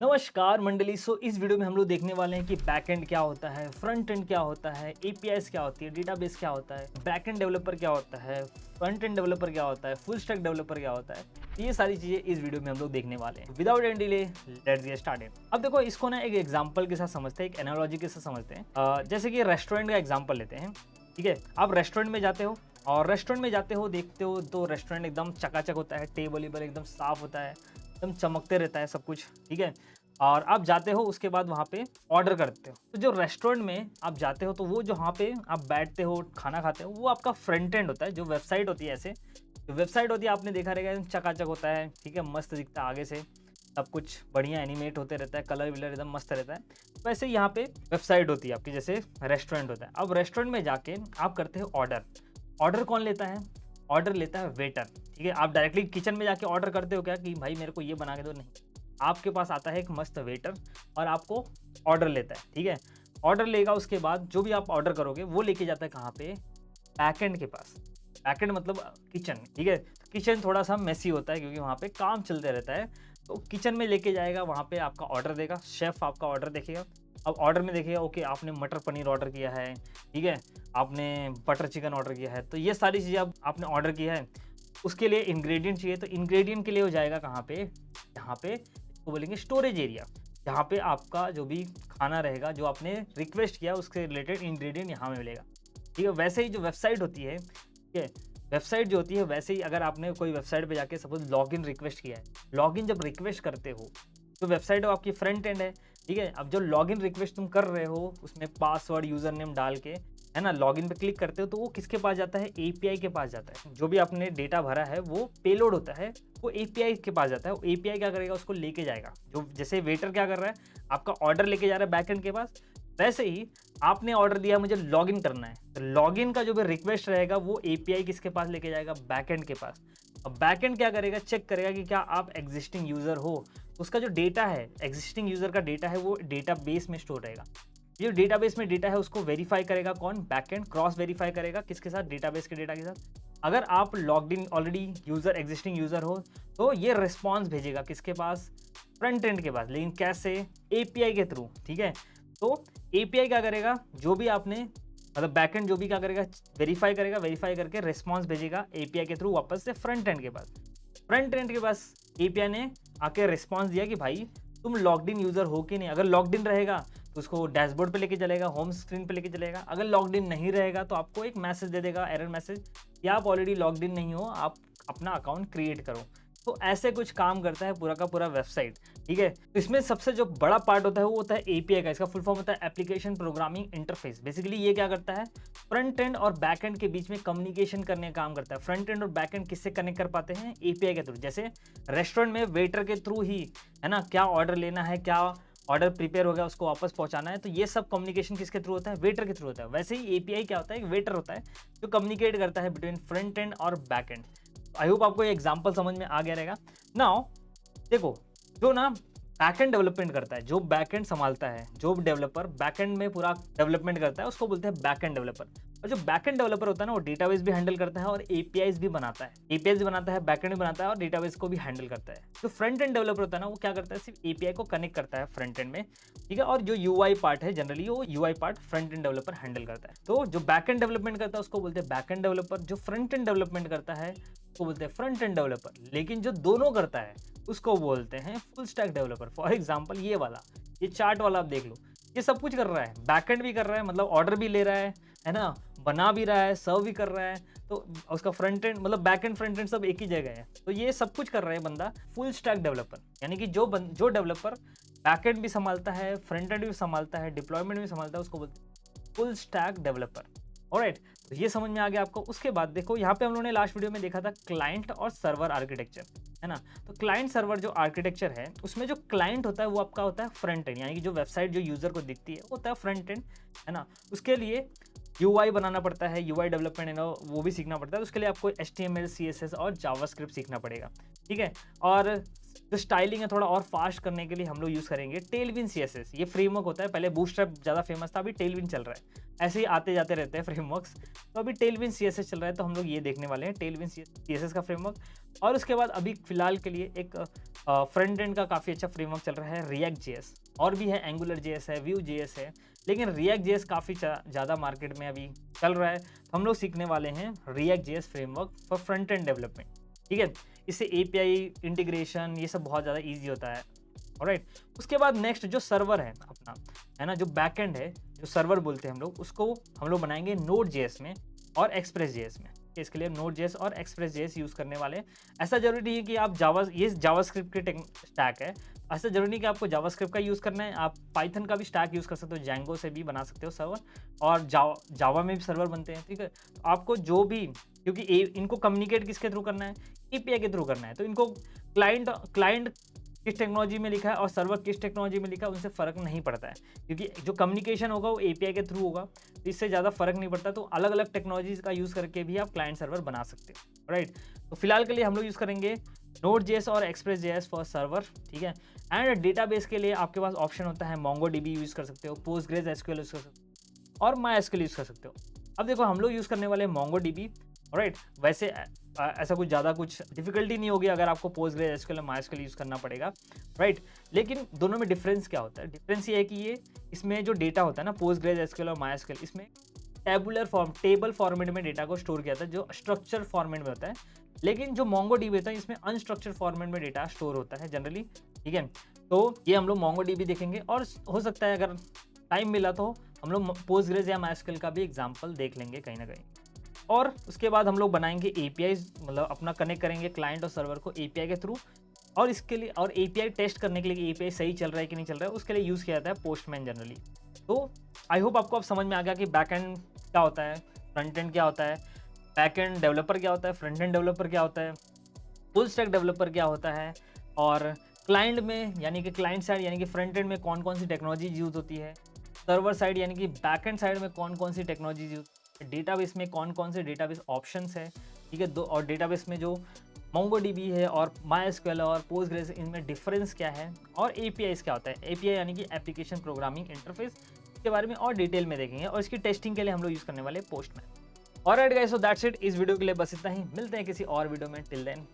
नमस्कार मंडली। इस वीडियो में हम लोग देखने वाले हैं कि बैक एंड क्या होता है, फ्रंट एंड क्या होता है, एपीआईज क्या होती है, डेटाबेस क्या होता है, बैक एंड डेवलपर क्या होता है, फ्रंट एंड डेवलपर क्या होता है, फुल स्टैक डेवलपर क्या होता है। ये सारी चीजें इस वीडियो में हम लोग देखने वाले हैं। Without any delay let's get started. अब देखो, इसको ना एक एग्जांपल के साथ समझते हैं, एक एनालॉजी के साथ समझते हैं। जैसे कि रेस्टोरेंट का एग्जांपल लेते हैं। ठीक है, आप रेस्टोरेंट में जाते हो और रेस्टोरेंट में जाते हो, देखते हो तो रेस्टोरेंट एकदम चकाचक होता है, टेबल वेबल एकदम साफ होता है, एकदम चमकते रहता है सब कुछ। ठीक है, और आप जाते हो, उसके बाद वहाँ पे ऑर्डर करते हो। तो जो रेस्टोरेंट में आप जाते हो तो वो जो वहाँ पे आप बैठते हो, खाना खाते हो, वो आपका फ्रंट एंड होता है। जो वेबसाइट होती है, ऐसे जो वेबसाइट होती है आपने देखा रहेगा, एकदम चकाचक होता है। ठीक है, मस्त दिखता है आगे से, सब कुछ बढ़िया एनिमेट होते रहता है, कलर विलर एकदम मस्त रहता है। वैसे यहाँ पे वेबसाइट होती है आपकी, जैसे रेस्टोरेंट होता है। अब रेस्टोरेंट में जाके आप करते हो ऑर्डर। ऑर्डर कौन लेता है? ऑर्डर लेता है वेटर। ठीक है, आप डायरेक्टली किचन में जाके ऑर्डर करते हो क्या कि भाई मेरे को ये बना के दो? नहीं, आपके पास आता है एक मस्त वेटर और आपको ऑर्डर लेता है। ठीक है, ऑर्डर लेगा, उसके बाद जो भी आप ऑर्डर करोगे वो लेके जाता है कहाँ पे? बैकएंड के पास। बैकएंड मतलब किचन। ठीक है, तो किचन थोड़ा सा मेसी होता है क्योंकि वहाँ पे काम चलते रहता है। तो किचन में लेके जाएगा, वहाँ पे आपका ऑर्डर देगा, शेफ आपका ऑर्डर देखेगा। अब ऑर्डर में देखेगा, ओके आपने मटर पनीर ऑर्डर किया है, ठीक है, आपने बटर चिकन ऑर्डर किया है, तो ये सारी चीज़ें आपने ऑर्डर किया है। उसके लिए इंग्रेडिएंट चाहिए, तो इंग्रेडिएंट के लिए हो जाएगा कहाँ पे? यहाँ पे इसको बोलेंगे स्टोरेज एरिया। यहाँ पे आपका जो भी खाना रहेगा, जो आपने रिक्वेस्ट किया, उसके रिलेटेड इंग्रेडिएंट यहाँ में मिलेगा। ठीक है, वैसे ही जो वेबसाइट होती है, ठीक है, वेबसाइट जो होती है, वैसे ही अगर आपने कोई वेबसाइट पे जाके सपोज लॉगिन रिक्वेस्ट किया है, लॉगिन जब रिक्वेस्ट करते हो तो वेबसाइट आपकी फ्रंट एंड है। ठीक है, अब जो लॉगिन रिक्वेस्ट तुम कर रहे हो, उसमें पासवर्ड यूजर नेम डाल के, है ना, लॉगिन पे क्लिक करते हो, तो वो किसके पास जाता है? एपीआई के पास जाता है। जो भी आपने डेटा भरा है वो पेलोड होता है, वो एपीआई के पास जाता है। वो एपीआई क्या करेगा? उसको लेके जाएगा। जो जैसे वेटर क्या कर रहा है, आपका ऑर्डर लेके जा रहा है बैकएंड के पास, वैसे ही आपने ऑर्डर दिया मुझे लॉगिन करना है, तो लॉगिन का जो भी रिक्वेस्ट रहेगा वो एपीआई किसके पास लेके जाएगा? बैकएंड के पास। अब बैकएंड क्या करेगा? चेक करेगा कि क्या आप एग्जिस्टिंग यूजर हो। उसका जो डेटा है, एग्जिस्टिंग यूजर का डेटा है, वो डेटाबेस में स्टोर रहेगा। ये डेटाबेस में डेटा है, उसको वेरीफाई करेगा कौन? बैकएंड। क्रॉस वेरीफाई करेगा किसके साथ? डेटाबेस के डेटा के साथ। अगर आप logged in already user, existing user हो, तो ये रिस्पॉन्स भेजेगा किसके पास? फ्रंट एंड के पास। लेकिन कैसे? एपीआई के थ्रू। ठीक है, तो एपीआई क्या करेगा? जो भी आपने मतलब बैकएंड जो भी क्या करेगा? वेरीफाई करेगा, वेरीफाई करके रिस्पॉन्स भेजेगा एपीआई के थ्रू वापस से फ्रंट एंड के पास। फ्रंट एंड के पास एपीआई ने आके रिस्पॉन्स दिया कि भाई तुम लॉग्ड इन यूजर हो कि नहीं। अगर लॉग्ड इन रहेगा तो उसको डैशबोर्ड पे लेके चलेगा, होम स्क्रीन पे लेके चलेगा। अगर लॉग्ड इन नहीं रहेगा तो आपको एक मैसेज दे देगा, एरर मैसेज, कि आप ऑलरेडी लॉग्ड इन नहीं हो, आप अपना अकाउंट क्रिएट करो। तो ऐसे कुछ काम करता है पूरा का पूरा वेबसाइट। ठीक है, तो इसमें सबसे जो बड़ा पार्ट होता है वो होता है एपीआई का। इसका फुल फॉर्म होता है एप्लीकेशन प्रोग्रामिंग इंटरफेस। बेसिकली ये क्या करता है? फ्रंट एंड और बैक एंड के बीच में कम्युनिकेशन करने का काम करता है। फ्रंट एंड और बैक एंड किससे कनेक्ट कर पाते हैं? एपीआई के थ्रू। जैसे रेस्टोरेंट में वेटर के थ्रू ही, है ना, क्या ऑर्डर लेना है, क्या ऑर्डर प्रिपेयर हो गया, उसको वापस पहुंचाना है, तो ये सब कम्युनिकेशन किसके थ्रू होता है? वेटर के थ्रू होता है। वैसे ही एपीआई क्या होता है? एक वेटर होता है जो कम्युनिकेट करता है बिटवीन फ्रंट एंड और बैक एंड। आई होप आपको ये एग्जांपल समझ में आ गया रहेगा। नाउ देखो, जो ना बैकएंड डेवलपमेंट करता है, जो बैकएंड संभालता है, जो डेवलपर बैकएंड में पूरा डेवलपमेंट करता है, उसको बोलते हैं बैकएंड डेवलपर। और जो बैकएंड डेवलपर होता है ना, वो डेटाबेस भी हैंडल करता है और एपीआईज भी बनाता है। एपीआईज भी बनाता है, बैकएंड भी बनाता है और डेटाबेस को भी हैंडल करता है। जो फ्रंट एंड डेवलपर होता है ना, वो क्या करता है? सिर्फ एपीआई को कनेक्ट करता है फ्रंट एंड में। ठीक है, और जो यूआई पार्ट है, जनरली वो UI part front end developer handle करता है। तो जो बैकएंड डेवलपमेंट करता है उसको बोलते हैं बैकएंड डेवलपर। जो फ्रंट एंड डेवलपमेंट करता है उसको बोलते हैं फ्रंट एंड डेवलपर। लेकिन जो दोनों करता है उसको बोलते हैं full stack developer. For example ये वाला, ये चार्ट वाला आप देख लो, ये सब कुछ कर रहा है, बैकएंड भी कर रहा है, मतलब ऑर्डर भी ले रहा है ना, बना भी रहा है, सर्व भी कर रहा है। तो उसका फ्रंट एंड मतलब बैक एंड फ्रंट एंड सब एक ही जगह है। तो ये सब कुछ कर रहा है बंदा फुल स्टैक डेवलपर। यानी कि जो डेवलपर बैक एंड भी संभालता है, फ्रंट एंड भी संभालता है, डिप्लॉयमेंट भी संभालता है, उसको बोलते हैं फुल स्टैक डेवलपर। ऑलराइट, तो ये समझ में आ गया आपको। उसके बाद देखो, यहाँ पे हम लोगों ने लास्ट वीडियो में देखा था क्लाइंट और सर्वर आर्किटेक्चर, है ना। तो क्लाइंट सर्वर जो आर्किटेक्चर है, उसमें जो क्लाइंट होता है वो आपका होता है फ्रंट एंड, यानी कि जो वेबसाइट जो यूजर को दिखती है वो होता है फ्रंट एंड, है ना। उसके लिए यूआई बनाना पड़ता है, यूआई डेवलपमेंट है ना, वो भी सीखना पड़ता है। उसके लिए आपको एचटीएमएल, सीएसएस और जावास्क्रिप्ट सीखना पड़ेगा। ठीक है, और जो स्टाइलिंग है थोड़ा और फास्ट करने के लिए हम लोग यूज़ करेंगे टेलविन सीएसएस। ये फ्रेमवर्क होता है, पहले बूटस्ट्रैप ज़्यादा फेमस था, अभी टेलविन चल रहा है। ऐसे ही आते जाते रहते हैं फ्रेमवर्क्स। तो अभी टेलविन सीएसएस चल रहा है, तो हम लोग ये देखने वाले हैं टेलविन सीएसएस का फ्रेमवर्क। और उसके बाद अभी फिलहाल के लिए एक फ्रंट एंड का काफ़ी अच्छा फ्रेमवर्क चल रहा है रिएक्ट जेएस, और भी है एंगुलर जेएस है, व्यू जेएस है, लेकिन रिएक्ट जेएस काफ़ी ज़्यादा मार्केट में अभी चल रहा है। तो हम लोग सीखने वाले हैं react JS framework for front end development, ठीक है। इससे एपीआई इंटीग्रेशन ये सब बहुत ज़्यादा ईजी होता है। ऑलराइट, उसके बाद नेक्स्ट जो सर्वर है अपना, है ना, जो बैकएंड है, जो सर्वर बोलते हैं हम लोग, उसको हम लोग बनाएंगे नोड जेएस में और एक्सप्रेस जेएस में। इसके लिए नोड जेएस और एक्सप्रेस जेएस यूज़ करने वाले हैं। ऐसा जरूरी नहीं है कि आप ये जावास्क्रिप्ट की स्टैक है, ऐसा जरूरी नहीं कि आपको जावास्क्रिप्ट का यूज़ करना है, आप पाइथन का भी स्टैक यूज़ कर सकते हो, जैंगो से भी बना सकते हो सर्वर, और जावा में भी सर्वर बनते हैं, ठीक है। तो आपको जो भी, क्योंकि इनको कम्युनिकेट किसके थ्रू करना है, एपीआई के थ्रू करना है, तो इनको क्लाइंट किस टेक्नोलॉजी में लिखा है और सर्वर किस टेक्नोलॉजी में लिखा है उनसे फ़र्क नहीं पड़ता है, क्योंकि जो कम्युनिकेशन होगा वो एपीआई के थ्रू होगा, तो इससे ज़्यादा फ़र्क नहीं पड़ता। तो अलग अलग टेक्नोलॉजीज़ का यूज़ करके भी आप क्लाइंट सर्वर बना सकते हो, राइट। तो फिलहाल के लिए हम लोग यूज़ करेंगे नोड जेएस और एक्सप्रेस जेएस फॉर सर्वर, ठीक है। एंड डेटाबेस के लिए आपके पास ऑप्शन होता है, मोंगोडीबी यूज़ कर सकते हो, पोस्टग्रेज एसक्यूएल यूज़ कर सकते हो और माई एसक्यूएल यूज़ कर सकते हो। अब देखो हम लोग यूज़ करने वाले मोंगोडीबी, राइट। वैसे ऐसा कुछ ज़्यादा कुछ डिफिकल्टी नहीं होगी अगर आपको पोस्टग्रेज एसक्यूएल और माईएसक्यूएल यूज़ करना पड़ेगा, राइट। लेकिन दोनों में डिफरेंस क्या होता है? डिफरेंस ये है कि ये इसमें जो डेटा होता है ना, पोस्टग्रेज एसक्यूएल और माईएसक्यूएल, इसमें टेबल फॉर्मेट में डेटा को स्टोर किया जाता है, जो स्ट्रक्चर फॉर्मेट में होता है। लेकिन जो मोंगोडीबी होता है इसमें अनस्ट्रक्चर फॉर्मेट में डेटा स्टोर होता है जनरली, ठीक है। तो ये हम लोग मोंगोडीबी देखेंगे, और हो सकता है अगर टाइम मिला तो हम लोग पोस्टग्रेज या माईएसक्यूएल का भी एग्जाम्पल देख लेंगे कहीं ना कहीं। और उसके बाद हम लोग बनाएंगे एपीआई, मतलब अपना कनेक्ट करेंगे क्लाइंट और सर्वर को एपीआई के थ्रू, और इसके लिए, और एपीआई टेस्ट करने के लिए एपीआई सही चल रहा है कि नहीं चल रहा है, उसके लिए यूज़ किया जाता है पोस्टमैन जनरली। तो आई होप आपको अब समझ में आ गया कि बैक एंड क्या होता है, फ्रंट एंड क्या होता है, बैक एंड डेवलपर क्या होता है, फ्रंट एंड डेवलपर क्या होता है, फुल स्टैक डेवलपर क्या होता है, और क्लाइंट में यानी कि क्लाइंट साइड यानी कि फ्रंट एंड में कौन कौन सी टेक्नोलॉजी यूज़ होती है, सर्वर साइड यानी कि बैक एंड साइड में कौन कौन सी टेक्नोलॉजी यूज, डेटाबेस में कौन कौन से डेटाबेस ऑप्शंस है, ठीक है। दो, और डेटाबेस में जो मोंगोडीबी है और माईएसक्यूएल और पोस्टग्रेज, इनमें डिफरेंस क्या है, और एपीआई क्या होता है, एपीआई यानी कि एप्लीकेशन प्रोग्रामिंग इंटरफेस, के बारे में और डिटेल में देखेंगे। और इसकी टेस्टिंग के लिए हम लोग यूज़ करने वाले postman. Alright guys, so that's it. इस वीडियो के लिए बस इतना ही, मिलते हैं किसी और वीडियो में। Till then